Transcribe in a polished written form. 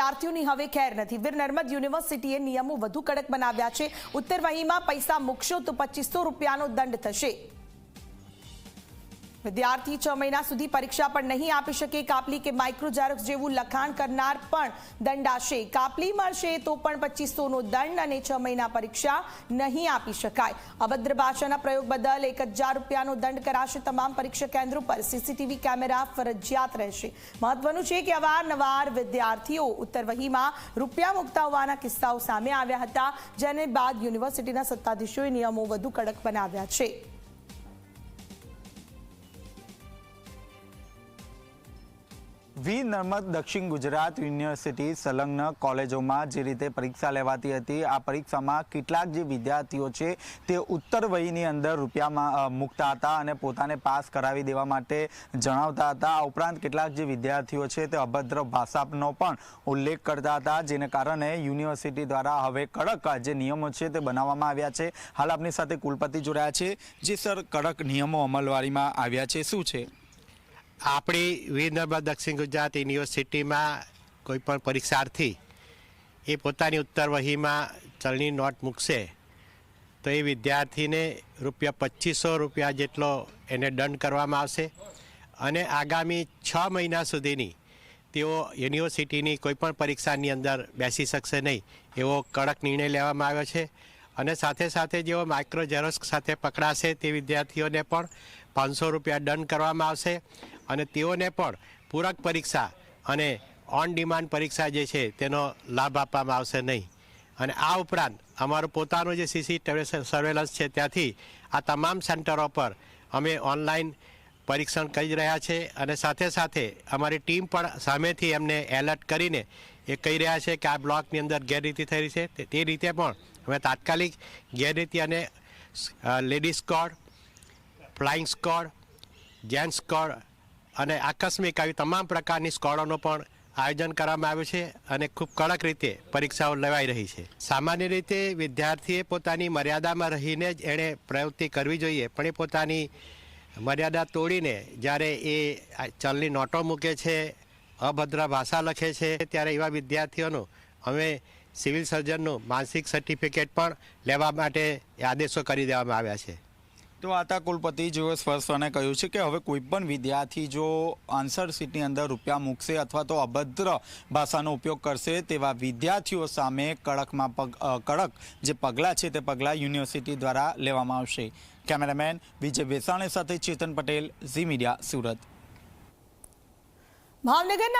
વિદ્યાર્થીઓની હવે ખેર નથી। વીર નર્મદ યુનિવર્સિટીએ નિયમો વધુ કડક બનાવ્યા છે। ઉત્તર વહીમાં પૈસા મૂકશો તો 2500 રૂપિયાનો દંડ થશે। વિદ્યાર્થી 6 મહિના સુધી પરીક્ષા પણ નહીં આપી શકે। કાપલી કે માઇક્રો ઝેરોક્સ જેવું લખાણ કરનાર પણ દંડાશે। કાપલી મળશે તો પણ 2500નો દંડ અને 6 મહિના પરીક્ષા નહીં આપી શકાય। અભદ્ર ભાષાના પ્રયોગ બદલ 1000 રૂપિયાનો દંડ કરાશે। તમામ પરીક્ષા કેન્દ્રો પર સીસીટીવી કેમેરા ફરજિયાત રહેશે। મહત્વનું છે કે અવારનવાર વિદ્યાર્થીઓ ઉત્તર વહીમાં રૂપિયા મૂકતા હોવાના કિસ્સાઓ સામે આવ્યા હતા, જેને બાદ યુનિવર્સિટીના સત્તાધીશોએ નિયમો વધુ કડક બનાવ્યા છે। વીર નર્મદ દક્ષિણ ગુજરાત યુનિવર્સિટી સંલગ્ન કોલેજોમાં જે રીતે પરીક્ષા લેવાતી હતી, આ પરીક્ષામાં કેટલાક જે વિદ્યાર્થીઓ છે તે ઉત્તર વહીની અંદર રૂપિયામાં મૂકતા હતા અને પોતાને પાસ કરાવી દેવા માટે જણાવતા હતા। આ ઉપરાંત કેટલાક જે વિદ્યાર્થીઓ છે તે અભદ્ર ભાષાનો પણ ઉલ્લેખ કરતા હતા, જેને કારણે યુનિવર્સિટી દ્વારા હવે કડક જે નિયમો છે તે બનાવવામાં આવ્યા છે। હાલ આપની સાથે કુલપતિ જોડાયા છે। જે સર, કડક નિયમો અમલવારીમાં આવ્યા છે, શું છે? આપણી વીર નર્મદ દક્ષિણ ગુજરાત યુનિવર્સિટીમાં કોઈપણ પરીક્ષાર્થી એ પોતાની ઉત્તર વહીમાં ચલણી નોટ મૂકશે તો એ વિદ્યાર્થીને ₹2500 રૂપિયા જેટલો એને દંડ કરવામાં આવશે અને આગામી 6 મહિના સુધીની તેઓ યુનિવર્સિટીની કોઈપણ પરીક્ષાની અંદર બેસી શકશે નહીં, એવો કડક નિર્ણય લેવામાં આવ્યો છે। અને સાથે સાથે જેઓ માઇક્રો ઝેરોક્સ સાથે પકડાશે તે વિદ્યાર્થીઓને પણ ₹500 રૂપિયા દંડ કરવામાં આવશે અને તેઓને પણ પૂરક પરીક્ષા અને ઓન ડિમાન્ડ પરીક્ષા જે છે તેનો લાભ આપવામાં આવશે નહીં। અને આ ઉપરાંત અમારું પોતાનું જે સીસીટીવી સર્વેલન્સ છે ત્યાંથી આ તમામ સેન્ટરો પર અમે ઓનલાઈન પરીક્ષણ કરી રહ્યા છે અને સાથે સાથે અમારી ટીમ પણ સામેથી એમને એલર્ટ કરીને એ કહી રહ્યા છે કે આ બ્લોકની અંદર ગેરરીતિ થઈ રહી છે, તે રીતે પણ અમે તાત્કાલિક ગેરરીતિ અને ladies squad, flying squad, gent squad અને આકસ્મિક આવી તમામ પ્રકારની સ્કોડોનું પણ આયોજન કરવામાં આવ્યું છે અને ખૂબ કડક રીતે પરીક્ષાઓ લેવાઈ રહી છે। સામાન્ય રીતે વિદ્યાર્થીએ પોતાની મર્યાદામાં રહીને જ એણે પ્રવૃત્તિ કરવી જોઈએ, પણ એ પોતાની મર્યાદા તોડીને જ્યારે એ ચલની નોટો મૂકે છે, અભદ્ર ભાષા લખે છે, ત્યારે એવા વિદ્યાર્થીઓનું અમે સિવિલ સર્જનનું માનસિક સર્ટિફિકેટ પણ લેવા માટે આદેશો કરી દેવામાં આવ્યા છે। તો આતા કુલપતિ જેઓએ સ્પષ્ટપણે કહ્યું છે કે હવે કોઈ પણ વિદ્યાર્થી જો આન્સર શીટની અંદર રૂપિયા મૂકશે અથવા તો અભદ્ર ભાષાનો ઉપયોગ કરશે તેવા વિદ્યાર્થીઓ સામે કડક જે પગલાં છે તે પગલાં યુનિવર્સિટી દ્વારા લેવામાં આવશે। કેમેરામેન વિજય વેસાણી સાથે ચેતન પટેલ, ઝી મીડિયા, સુરત। ભાવનગરના